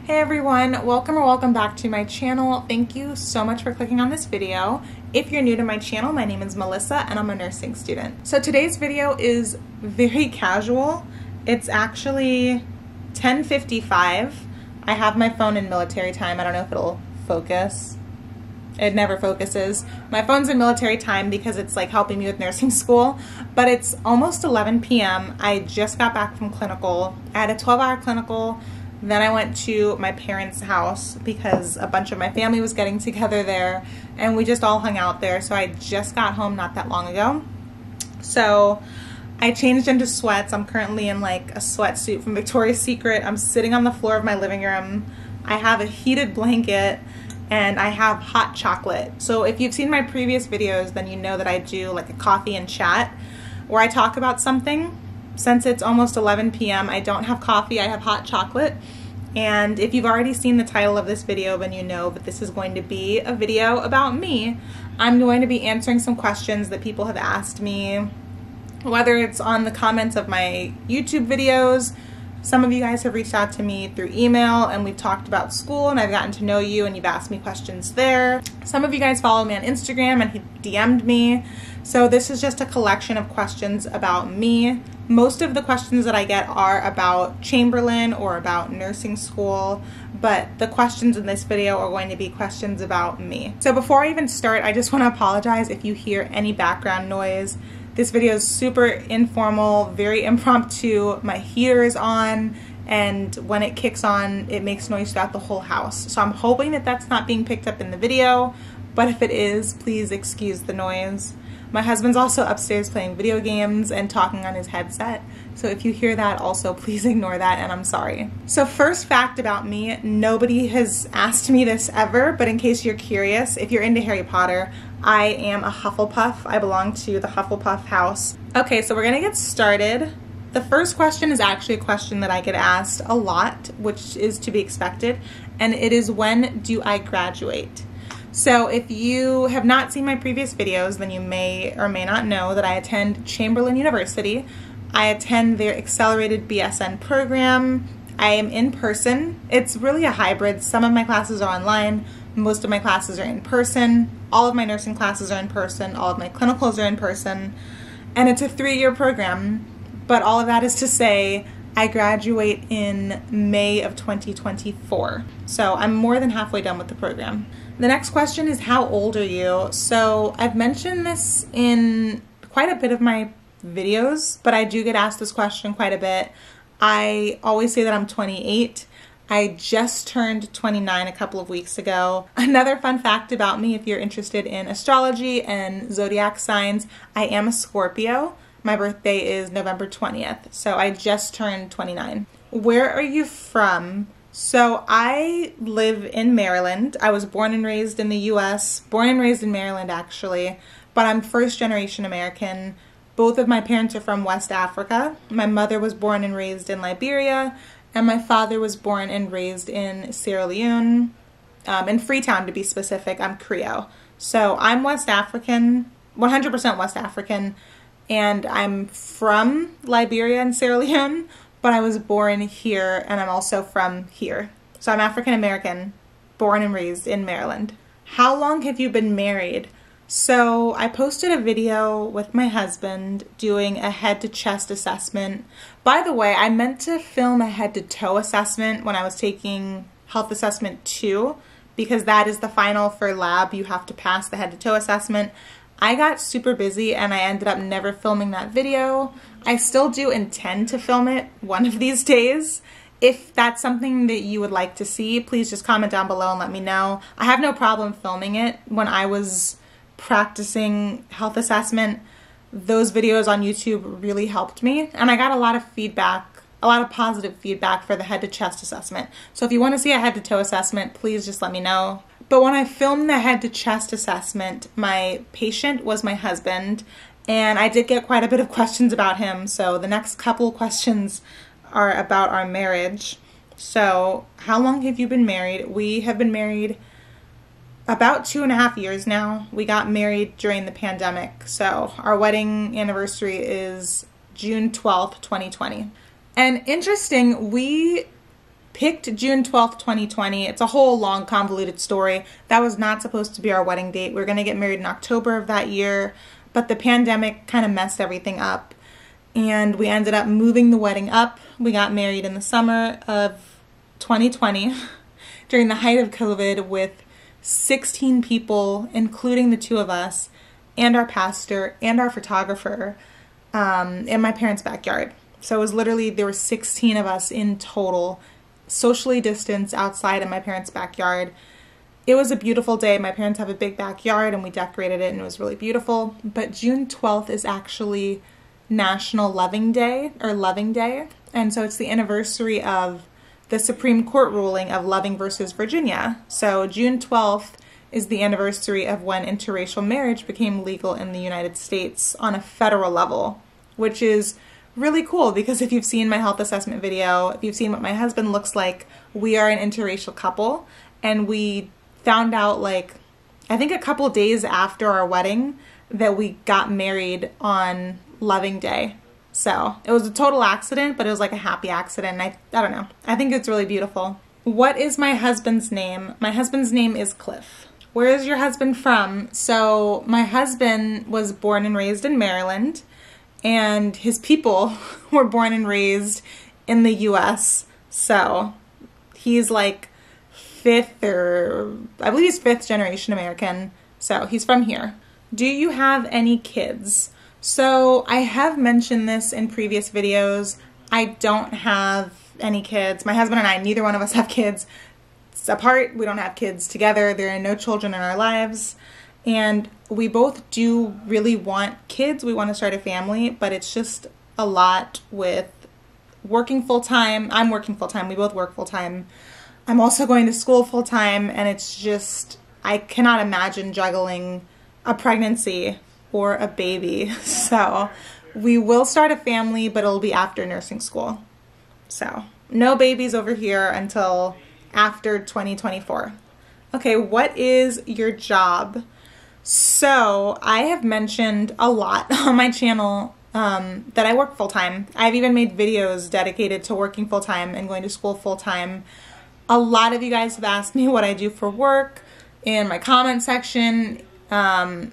Hey everyone, welcome back to my channel. Thank you so much for clicking on this video. If you're new to my channel, my name is Melissa and I'm a nursing student. So today's video is very casual. It's actually 10:55. I have my phone in military time. I don't know if it'll focus. It never focuses. My phone's in military time because it's like helping me with nursing school, but it's almost 11 p.m. I just got back from clinical. I had a 12-hour clinical. Then I went to my parents' house because a bunch of my family was getting together there and we just all hung out there. So I just got home not that long ago. So I changed into sweats. I'm currently in like a sweatsuit from Victoria's Secret. I'm sitting on the floor of my living room. I have a heated blanket and I have hot chocolate. So if you've seen my previous videos, then you know that I do like a coffee and chat where I talk about something. Since it's almost 11 p.m., I don't have coffee, I have hot chocolate. And if you've already seen the title of this video, then you know that this is going to be a video about me. I'm going to be answering some questions that people have asked me, whether it's on the comments of my YouTube videos. Some of you guys have reached out to me through email and we've talked about school and I've gotten to know you and you've asked me questions there. Some of you guys follow me on Instagram and he DM'd me. So this is just a collection of questions about me. Most of the questions that I get are about Chamberlain or about nursing school, but the questions in this video are going to be questions about me. So before I even start, I just want to apologize if you hear any background noise. This video is super informal, very impromptu. My heater is on, and when it kicks on, it makes noise throughout the whole house. So I'm hoping that that's not being picked up in the video, but if it is, please excuse the noise. My husband's also upstairs playing video games and talking on his headset. So if you hear that, also please ignore that and I'm sorry. So first fact about me, nobody has asked me this ever, but in case you're curious, if you're into Harry Potter, I am a Hufflepuff. I belong to the Hufflepuff house. Okay, so we're gonna get started. The first question is actually a question that I get asked a lot, which is to be expected, and it is, when do I graduate? So if you have not seen my previous videos, then you may or may not know that I attend Chamberlain University. I attend their accelerated BSN program. I am in person. It's really a hybrid. Some of my classes are online. Most of my classes are in person. All of my nursing classes are in person. All of my clinicals are in person. And it's a 3-year program. But all of that is to say, I graduate in May of 2024. So I'm more than halfway done with the program. The next question is, how old are you? So I've mentioned this in quite a bit of my videos, but I do get asked this question quite a bit. I always say that I'm 28. I just turned 29 a couple of weeks ago. Another fun fact about me, if you're interested in astrology and zodiac signs, I am a Scorpio. My birthday is November 20th, so I just turned 29. Where are you from? So I live in Maryland. I was born and raised in the US, born and raised in Maryland actually, but I'm first generation American. Both of my parents are from West Africa. My mother was born and raised in Liberia, and my father was born and raised in Sierra Leone, in Freetown to be specific. I'm Creole. So I'm West African, 100% West African, and I'm from Liberia and Sierra Leone, but I was born here and I'm also from here. So I'm African American, born and raised in Maryland. How long have you been married? So I posted a video with my husband doing a head to chest assessment. By the way, I meant to film a head to toe assessment when I was taking Health Assessment 2, because that is the final for lab. You have to pass the head to toe assessment. I got super busy and I ended up never filming that video. I still do intend to film it one of these days. If that's something that you would like to see, please just comment down below and let me know. I have no problem filming it. When I was practicing health assessment, those videos on YouTube really helped me, and I got a lot of feedback, a lot of positive feedback for the head to chest assessment. So if you want to see a head to toe assessment, please just let me know. But when I filmed the head to chest assessment, my patient was my husband, and I did get quite a bit of questions about him. So the next couple questions are about our marriage. So how long have you been married? We have been married about 2.5 years now. We got married during the pandemic. So our wedding anniversary is June 12th, 2020. And interesting, we picked June 12th, 2020. It's a whole long convoluted story. That was not supposed to be our wedding date. We were going to get married in October of that year, but the pandemic kind of messed everything up. And we ended up moving the wedding up. We got married in the summer of 2020 during the height of COVID with 16 people, including the two of us and our pastor and our photographer, in my parents' backyard. So it was literally, there were 16 of us in total, socially distanced outside in my parents' backyard. It was a beautiful day. My parents have a big backyard and we decorated it and it was really beautiful. But June 12th is actually National Loving Day, or Loving Day. And so it's the anniversary of the Supreme Court ruling of Loving versus Virginia. So June 12th is the anniversary of when interracial marriage became legal in the United States on a federal level, which is really cool because if you've seen my health assessment video, if you've seen what my husband looks like, we are an interracial couple, and we found out, like, I think a couple days after our wedding that we got married on Loving Day. So it was a total accident, but it was like a happy accident. I don't know. I think it's really beautiful. What is my husband's name? My husband's name is Cliff. Where is your husband from? So my husband was born and raised in Maryland, and his people were born and raised in the US. So he's like I believe he's fifth generation American. So he's from here. Do you have any kids? So I have mentioned this in previous videos. I don't have any kids. My husband and I, neither one of us have kids. It's apart. We don't have kids together. There are no children in our lives. And we both do really want kids. We want to start a family, but it's just a lot with working full-time. I'm working full-time. We both work full-time. I'm also going to school full-time, and it's just, I cannot imagine juggling a pregnancy or a baby. So we will start a family, but it'll be after nursing school. So no babies over here until after 2024. Okay, what is your job? So I have mentioned a lot on my channel that I work full-time. I've even made videos dedicated to working full-time and going to school full-time. A lot of you guys have asked me what I do for work in my comment section, via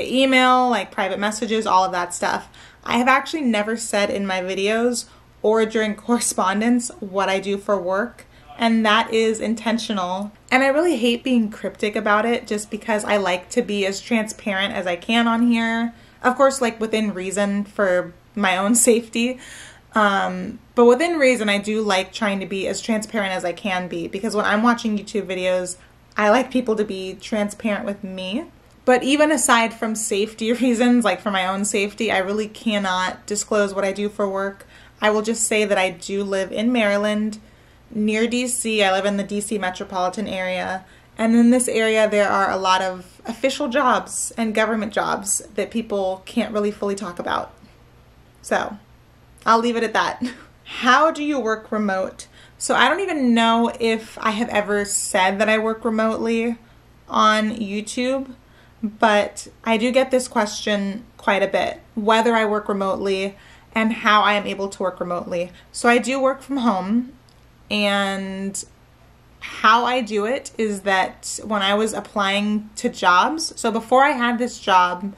email, like private messages, all of that stuff. I have actually never said in my videos or during correspondence what I do for work, and that is intentional. And I really hate being cryptic about it just because I like to be as transparent as I can on here. Of course, like within reason for my own safety. But within reason, I do like trying to be as transparent as I can be, because when I'm watching YouTube videos, I like people to be transparent with me. But even aside from safety reasons, like for my own safety, I really cannot disclose what I do for work. I will just say that I do live in Maryland, near DC. I live in the DC metropolitan area. And in this area, there are a lot of official jobs and government jobs that people can't really fully talk about. So I'll leave it at that. How do you work remote? So I don't even know if I have ever said that I work remotely on YouTube, but I do get this question quite a bit, whether I work remotely and how I am able to work remotely. So I do work from home, and how I do it is that when I was applying to jobs, so before I had this job,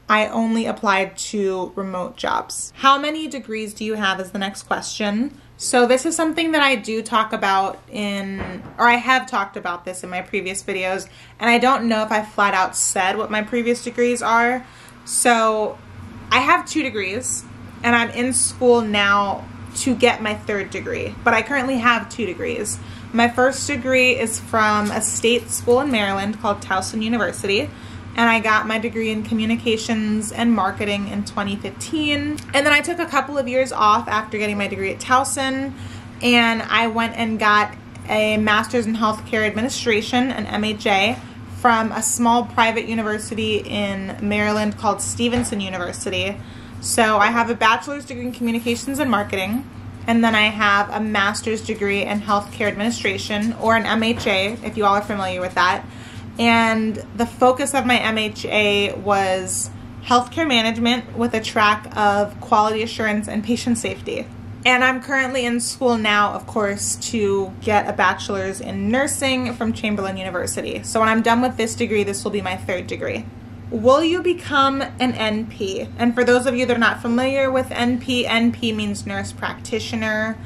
I only applied to remote jobs. How many degrees do you have is the next question. So this is something that I do talk about I have talked about this in my previous videos, and I don't know if I flat out said what my previous degrees are. So I have 2 degrees, and I'm in school now to get my 3rd degree, but I currently have 2 degrees. My first degree is from a state school in Maryland called Towson University, and I got my degree in communications and marketing in 2015. And then I took a couple of years off after getting my degree at Towson, and I went and got a master's in healthcare administration, an MHA, from a small private university in Maryland called Stevenson University. So I have a bachelor's degree in communications and marketing, and then I have a master's degree in healthcare administration, or an MHA, if you all are familiar with that. And the focus of my MHA was healthcare management with a track of quality assurance and patient safety. And I'm currently in school now, of course, to get a bachelor's in nursing from Chamberlain University. So when I'm done with this degree, this will be my 3rd degree. Will you become an NP? And for those of you that are not familiar with NP, NP means nurse practitioner.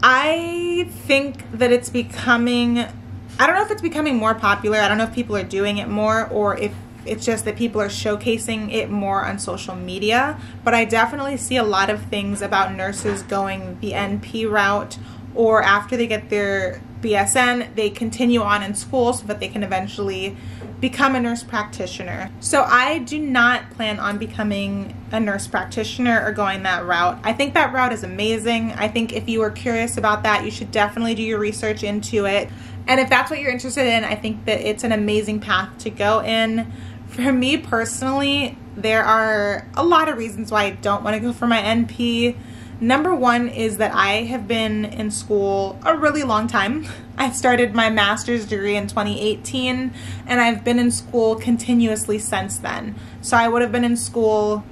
I think that it's becoming, I don't know if it's becoming more popular. I don't know if people are doing it more or if it's just that people are showcasing it more on social media. But I definitely see a lot of things about nurses going the NP route, or after they get their BSN, they continue on in school so that they can eventually become a nurse practitioner. So I do not plan on becoming a nurse practitioner or going that route. I think that route is amazing. I think if you are curious about that, you should definitely do your research into it. And if that's what you're interested in, I think that it's an amazing path to go in. For me personally, there are a lot of reasons why I don't want to go for my NP. Number one is that I have been in school a really long time. I started my master's degree in 2018, and I've been in school continuously since then. So I would have been in school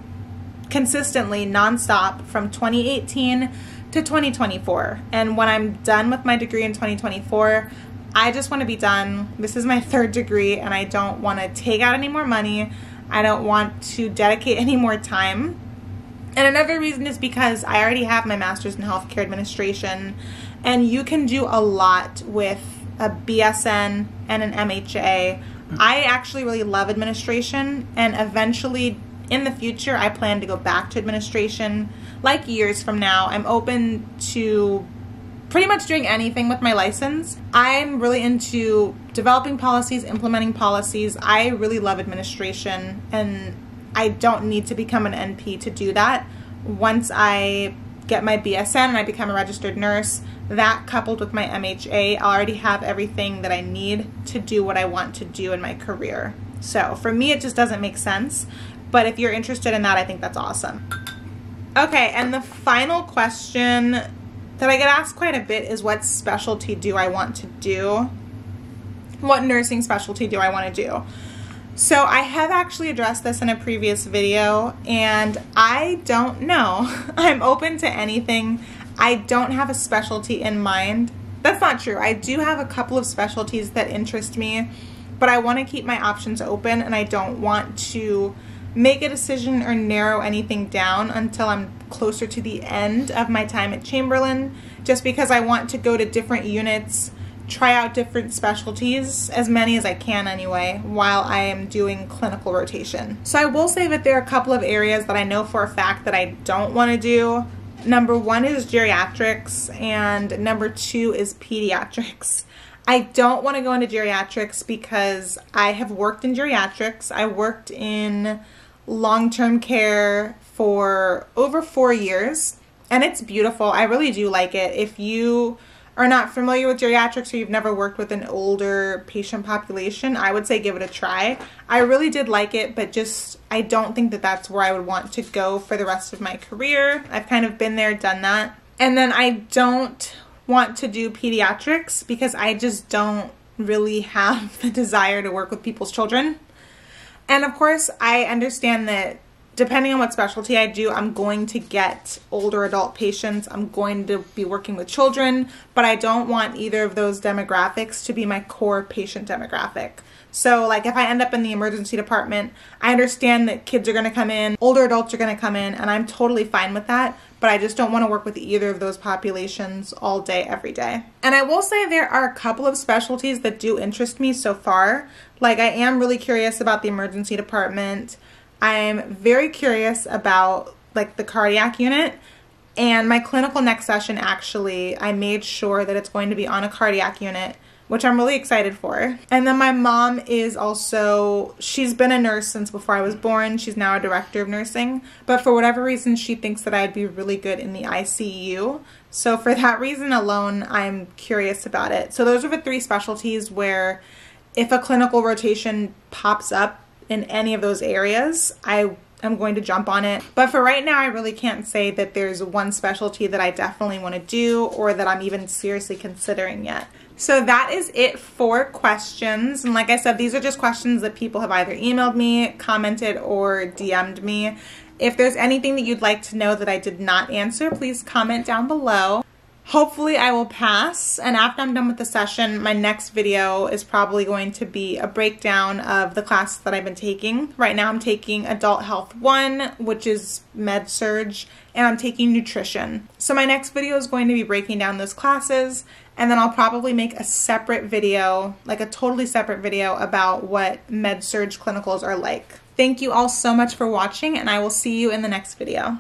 consistently, nonstop, from 2018 to 2024. And when I'm done with my degree in 2024, I just want to be done. This is my 3rd degree, and I don't want to take out any more money. I don't want to dedicate any more time. And another reason is because I already have my master's in healthcare administration, and you can do a lot with a BSN and an MHA. I actually really love administration, and eventually in the future I plan to go back to administration, like years from now. I'm open to pretty much doing anything with my license. I'm really into developing policies, implementing policies. I really love administration, and I don't need to become an NP to do that. Once I get my BSN and I become a registered nurse, that coupled with my MHA, I'll already have everything that I need to do what I want to do in my career. So for me, it just doesn't make sense. But if you're interested in that, I think that's awesome. Okay, and the final question that I get asked quite a bit is, what specialty do I want to do? What nursing specialty do I want to do? So I have actually addressed this in a previous video, and I don't know. I'm open to anything. I don't have a specialty in mind. That's not true. I do have a couple of specialties that interest me, but I want to keep my options open, and I don't want to make a decision or narrow anything down until I'm closer to the end of my time at Chamberlain, just because I want to go to different units, try out different specialties, as many as I can anyway, while I am doing clinical rotation. So I will say that there are a couple of areas that I know for a fact that I don't want to do. Number one is geriatrics, and number two is pediatrics. I don't want to go into geriatrics because I have worked in geriatrics. I worked in long-term care for over 4 years, and it's beautiful. I really do like it. If you are not familiar with geriatrics or you've never worked with an older patient population, I would say give it a try. I really did like it, but just I don't think that that's where I would want to go for the rest of my career. I've kind of been there, done that. And then I don't want to do pediatrics because I just don't really have the desire to work with people's children. And of course, I understand that depending on what specialty I do, I'm going to get older adult patients. I'm going to be working with children, but I don't want either of those demographics to be my core patient demographic. So like if I end up in the emergency department, I understand that kids are going to come in, older adults are going to come in, and I'm totally fine with that, but I just don't want to work with either of those populations all day, every day. And I will say there are a couple of specialties that do interest me so far. Like I am really curious about the emergency department. I'm very curious about like the cardiac unit, and my clinical next session actually, I made sure that it's going to be on a cardiac unit, which I'm really excited for. And then my mom is also, she's been a nurse since before I was born. She's now a director of nursing, but for whatever reason, she thinks that I'd be really good in the ICU. So for that reason alone, I'm curious about it. So those are the 3 specialties where if a clinical rotation pops up in any of those areas, I am going to jump on it. But for right now, I really can't say that there's one specialty that I definitely want to do or that I'm even seriously considering yet. So that is it for questions. And like I said, these are just questions that people have either emailed me, commented, or DM'd me. If there's anything that you'd like to know that I did not answer, please comment down below. Hopefully I will pass, and after I'm done with the session, my next video is probably going to be a breakdown of the classes that I've been taking. Right now I'm taking Adult Health 1, which is Med-Surg, and I'm taking Nutrition. So my next video is going to be breaking down those classes, and then I'll probably make a separate video, like a totally separate video about what Med-Surg clinicals are like. Thank you all so much for watching, and I will see you in the next video.